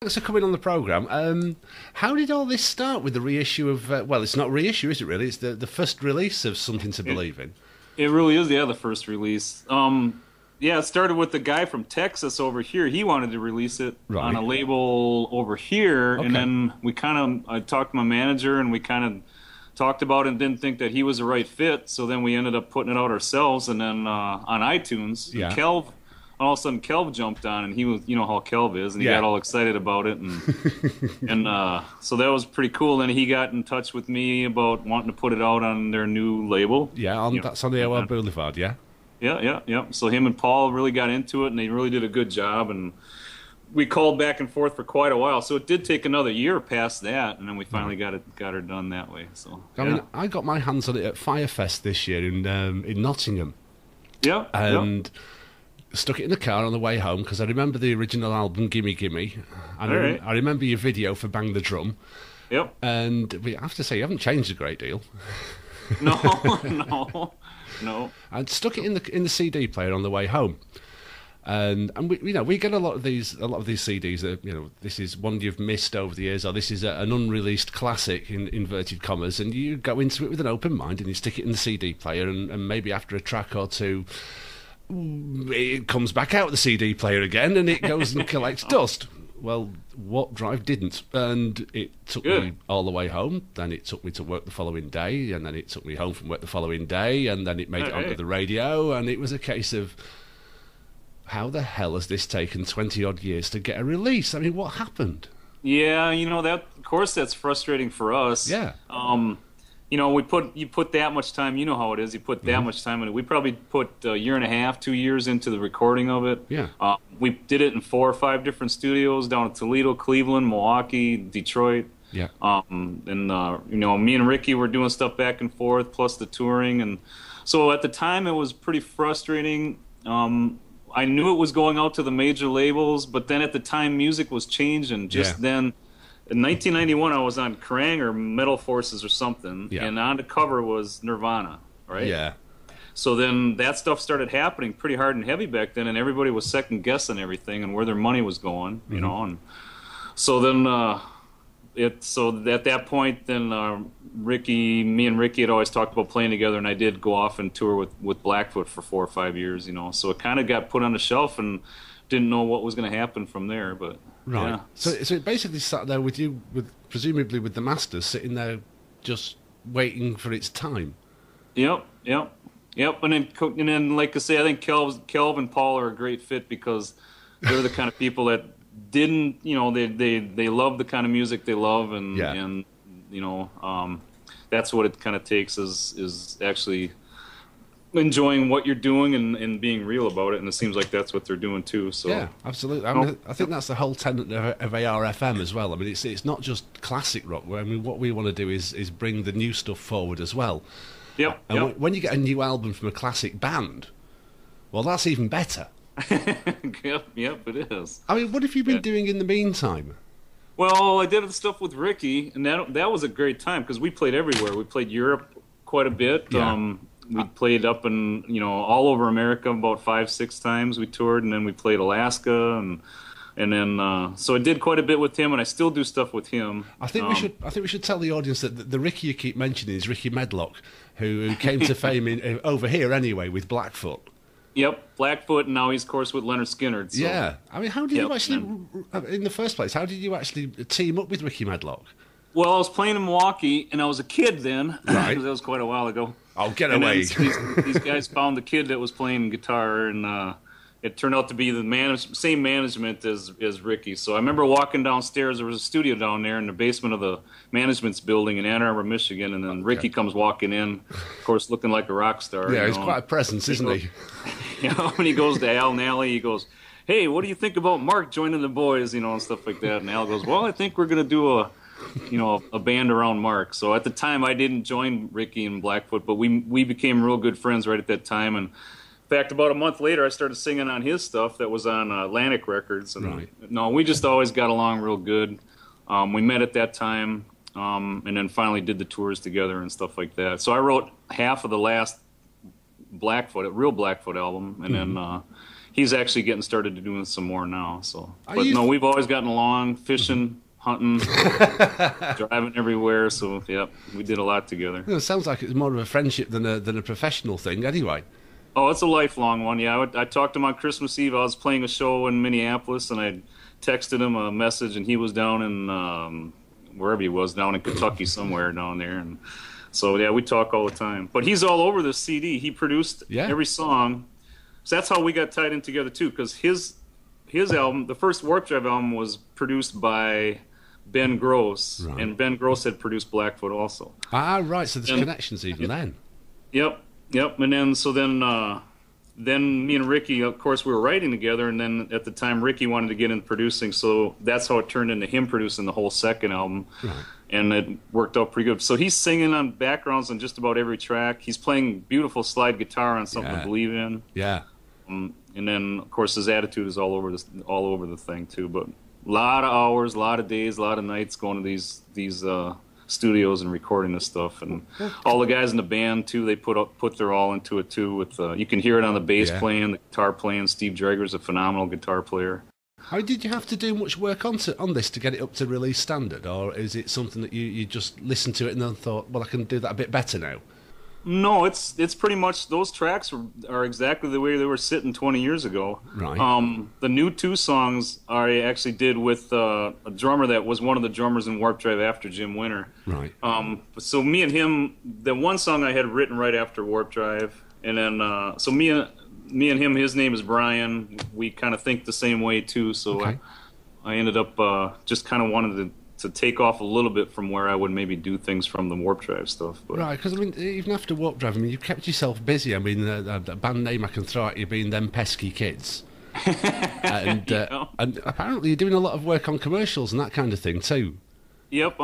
Thanks for coming on the programme. How did all this start with the reissue of, well, it's not reissue, is it really? It's the first release of Something to It Believe in. it really is, yeah, the first release. Yeah, it started with the guy from Texas over here. He wanted to release it on Right. a label over here, and Okay. then I talked to my manager, and we kind of talked about it and didn't think that he was the right fit. So then we ended up putting it out ourselves, and then on iTunes, Yeah. Kelv. All of a sudden, Kelv jumped on, and he was, you know how Kelv is, and he Yeah. got all excited about it, and so that was pretty cool. Then he got in touch with me about wanting to put it out on their new label. Yeah, that's on the OL Boulevard, yeah? Yeah, yeah, yeah. So him and Paul really got into it, and they really did a good job. And we called back and forth for quite a while. So it did take another year past that, and then we finally got her done that way. So I mean, I got my hands on it at Firefest this year in Nottingham. yeah, And stuck it in the car on the way home because I remember the original album, Gimme Gimme. And All right. I remember your video for Bang the Drum. yep. And I have to say, you haven't changed a great deal. No, no, no. I stuck it in the CD player on the way home, and we get a lot of these CDs that this is one you've missed over the years, or this is an unreleased classic in inverted commas, and you go into it with an open mind and you stick it in the CD player, and maybe after a track or two, it comes back out the CD player again, and it goes and collects dust. Well, Warpdrive didn't, and it took me Good. all the way home. Then it took me to work the following day, and then it took me home from work the following day, and then it made it onto Right. the radio, and it was a case of how the hell has this taken 20 odd years to get a release? I mean, what happened? Yeah, that. Of course, that's frustrating for us. Yeah. You put that much time. You know how it is. You put that much time in it. We probably put a year and a half, 2 years into the recording of it. Yeah. We did it in 4 or 5 different studios down in Toledo, Cleveland, Milwaukee, Detroit. Yeah. Me and Ricky were doing stuff back and forth, plus the touring, and so at the time it was pretty frustrating. I knew it was going out to the major labels, but then at the time music was changing. Just Yeah. then, in 1991, I was on Kerrang or Metal Forces or something, Yeah. and on the cover was Nirvana, right? Yeah. So then that stuff started happening pretty hard and heavy back then, and everybody was second guessing everything and where their money was going, and so then at that point, then me and Ricky had always talked about playing together, and I did go off and tour with Blackfoot for 4 or 5 years, So it kind of got put on the shelf, and didn't know what was going to happen from there, but Right. yeah. So it basically sat there with you, presumably with the masters, sitting there just waiting for its time. Yep, yep, yep. And then, like I say, I think Kelv and Paul are a great fit because they're the kind of people that didn't, they love the kind of music they love, and Yeah. and that's what it kind of takes is actually enjoying what you're doing and being real about it. And it seems like that's what they're doing too. So Yeah, absolutely. I mean, I think that's the whole tenet of ARFM as well. I mean, it's not just classic rock. I mean, what we want to do is bring the new stuff forward as well. Yep, And yep. when you get a new album from a classic band, well, that's even better. Yep, it is. I mean, what have you been Yeah. doing in the meantime? Well, I did the stuff with Ricky, and that was a great time because we played everywhere. We played Europe quite a bit. Yeah. We played up in all over America about 5, 6 times. We toured, and then we played Alaska, and then so I did quite a bit with him, and I still do stuff with him. I think we should tell the audience that the Ricky you keep mentioning is Ricky Medlock, who came to fame over here anyway with Blackfoot. Yep, Blackfoot, and now he's of course with Leonard Skinner. So. Yeah, I mean, how did Yep, you actually, in the first place, how did you actually team up with Ricky Medlock? Well, I was playing in Milwaukee, and I was a kid then. Right. That was quite a while ago. Oh, get And then away! these guys found the kid that was playing guitar, and it turned out to be the same management as Ricky. So I remember walking downstairs. There was a studio down there in the basement of the management's building in Ann Arbor, Michigan, and then Ricky comes walking in, of course, looking like a rock star. Yeah, he's quite a presence, isn't he? When he goes to Al Nally, he goes, "Hey, what do you think about Mark joining the boys?" And stuff like that. And Al goes, "Well, I think we're gonna do a band around Mark." So at the time, I didn't join Ricky and Blackfoot, but we became real good friends right at that time. And in fact, about a month later, I started singing on his stuff that was on Atlantic Records. And Right. No, we just always got along real good. We met at that time, and then finally did the tours together and stuff like that. So I wrote half of the last real Blackfoot album, and then he's actually getting started to doing some more now. So, but you no, we've always gotten along, fishing, hunting, driving everywhere. So, yeah, we did a lot together. It sounds like it's more of a friendship than a professional thing, anyway. Oh, it's a lifelong one. Yeah, I talked to him on Christmas Eve. I was playing a show in Minneapolis, and I texted him a message, and he was down in wherever he was, down in Kentucky somewhere down there. And so, yeah, we talk all the time. But he's all over the CD. He produced every song. So that's how we got tied in together, too, because his album, the first Warpdrive album, was produced by Ben Gross, and Ben Gross had produced Blackfoot also. Ah, right, so there's connections even then. Yep, and then me and Ricky, of course, we were writing together, and then at the time Ricky wanted to get into producing, so that's how it turned into him producing the whole second album. Right. And it worked out pretty good. So he's singing on backgrounds on just about every track. He's playing beautiful slide guitar on Something to Believe In. Yeah. And then, of course, his attitude is all over the thing too. But a lot of hours, a lot of days, a lot of nights going to these studios and recording this stuff. And all the guys in the band too, they put their all into it too. With you can hear it on the bass playing, the guitar playing. Steve Drager's a phenomenal guitar player. How did you have to do much work on this to get it up to release standard, or is it something that you just listened to it and then thought, well, I can do that a bit better now? No, it's pretty much those tracks are exactly the way they were sitting 20 years ago. Right. The new two songs I actually did with a drummer that was one of the drummers in Warpdrive after Jim Winter. Right. So me and him, the one song I had written right after Warpdrive, and then so me and him, his name is Brian. We kind of think the same way too. So I ended up just kind of wanted to take off a little bit from where I would maybe do things from the Warpdrive stuff. But. Right, because I mean, even after Warpdrive, I mean, you've kept yourself busy. I mean, the band name I can throw at you being Them Pesky Kids. And apparently you're doing a lot of work on commercials and that kind of thing too. Yep,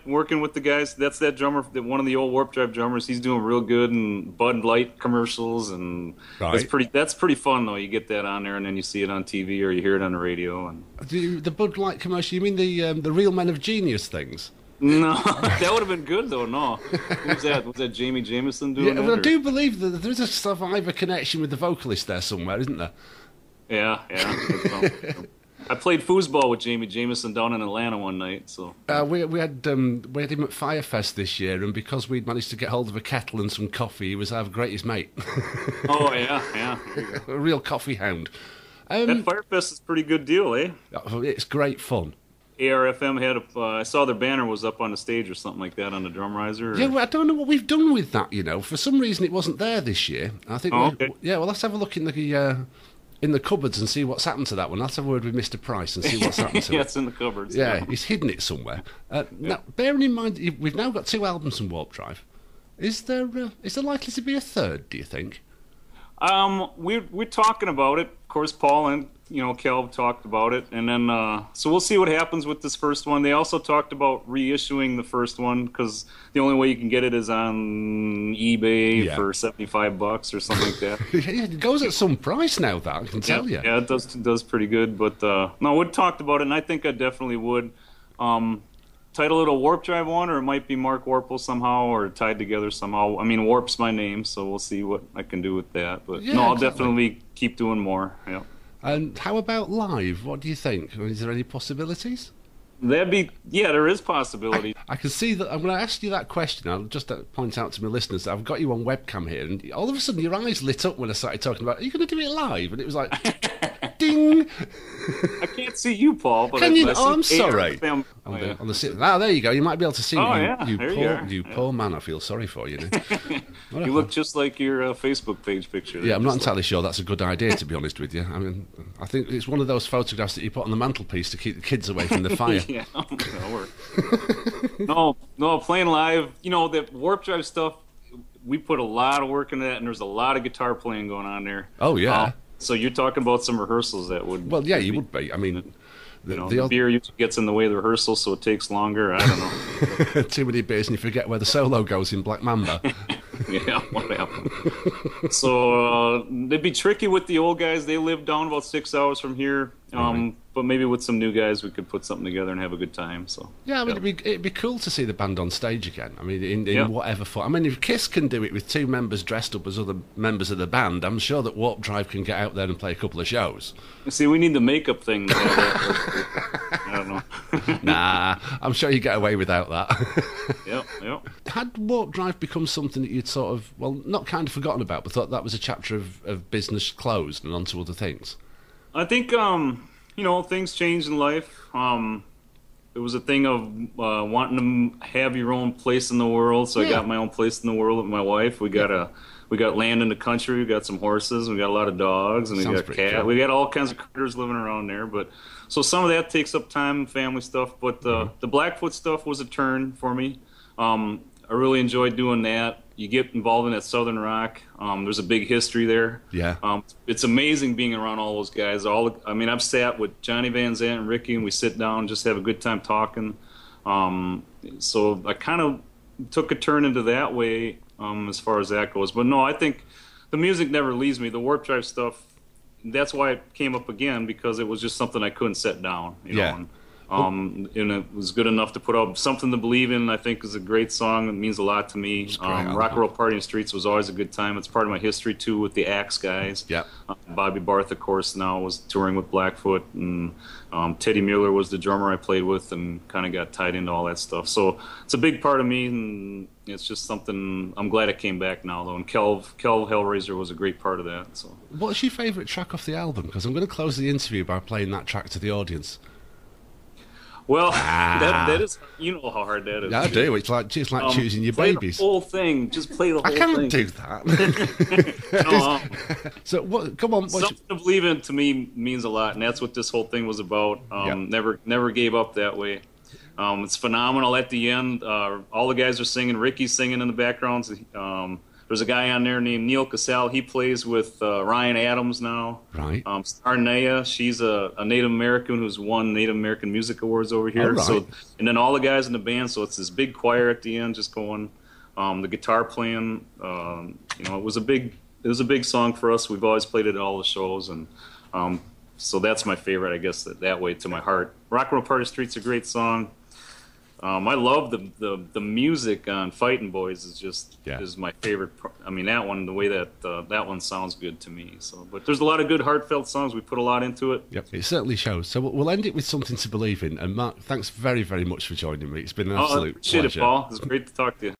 working with the guys. That's that drummer, one of the old Warpdrive drummers. He's doing real good in Bud Light commercials, and that's pretty fun though. You get that on there, and then you see it on TV or you hear it on the radio. And the Bud Light commercial? You mean the Real Men of Genius things? No, that would have been good though. No, who was that? Was that Jamie Jameson doing that? Well, I do believe that there's a Survivor connection with the vocalist there somewhere, isn't there? Yeah. I played foosball with Jamie Jameson down in Atlanta one night. So we had him at Firefest this year, and because we'd managed to get hold of a kettle and some coffee, he was our greatest mate. Oh yeah. A real coffee hound. That Firefest is a pretty good deal, eh? It's great fun. ARFM had I saw their banner was up on the stage or something like that on the drum riser. Yeah, well, I don't know what we've done with that. For some reason it wasn't there this year. I think. Well, let's have a look in the cupboards and see what's happened to that one. Let's have a word with Mr. Price and see what's happened to it. Yeah, it's in the cupboards. Yeah, he's hidden it somewhere. Now, bearing in mind, we've now got 2 albums from Warpdrive. Is there likely to be a third, do you think? We're talking about it. Of course, Paul and Kel talked about it, and then so we'll see what happens with this first one. They also talked about reissuing the first one because the only way you can get it is on eBay for $75 or something like that. It goes at some price now. That I can tell you. Yeah, it does pretty good. But no, we talked about it, and I think I definitely would. Title it a Warpdrive one, or it might be Mark Woerpel somehow, or tied together somehow. I mean, Warp's my name, so we'll see what I can do with that. But I'll definitely keep doing more. Yeah. And how about live? What do you think? Is there any possibilities? There is possibility. I can see that. I'm going to ask you that question. I'll just point out to my listeners that I've got you on webcam here, and all of a sudden your eyes lit up when I started talking about, are you going to do it live? And it was like, ding! I can't see you, Paul. But can you? I'm sorry. On the there you go. You might be able to see me. You poor man. I feel sorry for you. You look just like your Facebook page picture. Yeah, I'm not entirely sure that's a good idea, to be honest with you. I mean, I think it's one of those photographs that you put on the mantelpiece to keep the kids away from the fire. Yeah, that'll work. No, playing live. The Warpdrive stuff. We put a lot of work into that, and there's a lot of guitar playing going on there. Oh yeah. So you're talking about some rehearsals that would. Well, yeah, you would be. I mean, the beer usually gets in the way of the rehearsal, so it takes longer. I don't know. Too many beers, and you forget where the solo goes in Black Mamba. Yeah, what happened? So it'd be tricky with the old guys. They live down about 6 hours from here. but maybe with some new guys, we could put something together and have a good time. So yeah, I mean, it'd be cool to see the band on stage again. I mean, in whatever form. I mean, if Kiss can do it with 2 members dressed up as other members of the band, I'm sure that Warpdrive can get out there and play a couple of shows. See, we need the makeup thing. I don't know. Nah, I'm sure you get away without that. Yep. Had Warpdrive become something that you'd sort of, well, not kind of forgotten about, but thought that was a chapter of business closed and onto other things? I think, things change in life. It was a thing of wanting to have your own place in the world, so I got my own place in the world with my wife. We got land in the country, we got some horses, we got a lot of dogs, and we got cats. Cool. We got all kinds of critters living around there. But so some of that takes up time, family stuff. But the Blackfoot stuff was a turn for me. I really enjoyed doing that. You get involved in that Southern rock. There's a big history there. Yeah. It's amazing being around all those guys. I've sat with Johnny Van Zant and Ricky, and we sit down and just have a good time talking. So I kind of took a turn into that way as far as that goes. But no, I think the music never leaves me. The Warpdrive stuff, that's why it came up again, because it was just something I couldn't set down. You know? And it was good enough to put out. Something to Believe In, I think, is a great song. It means a lot to me. Rock and Roll Party in the Streets was always a good time. It's part of my history, too, with the Axe guys. Yeah. Bobby Barth, of course, now was touring with Blackfoot. And Teddy Mueller was the drummer I played with and kind of got tied into all that stuff. So it's a big part of me, and it's just something I'm glad it came back now, though. And Kelv Hellraiser was a great part of that. So, what's your favourite track off the album? Because I'm going to close the interview by playing that track to the audience. Well, that is, you know how hard that is. Yeah, I do. It's like choosing your babies. The whole thing. Just play the whole thing. I can't do that. So what? Come on. Something to Believe In to me means a lot, and that's what this whole thing was about. Never gave up that way. It's phenomenal at the end. All the guys are singing. Ricky's singing in the background. There's a guy on there named Neil Cassell. He plays with Ryan Adams now. Right. Arnea, she's a Native American who's won Native American Music Awards over here. Right. So, and then all the guys in the band. So it's this big choir at the end, just going. The guitar playing. It was a big song for us. We've always played it at all the shows, and so that's my favorite, I guess, that way to my heart. Rock and Roll Party Street's a great song. I love the music on Fightin' Boys is my favorite. I mean, that one, the way that one sounds good to me. So, but there's a lot of good heartfelt songs. We put a lot into it. Yep, it certainly shows. So we'll end it with Something to Believe In. And Mark, thanks very, very much for joining me. It's been an absolute pleasure. Appreciate it, Paul. It's great to talk to you.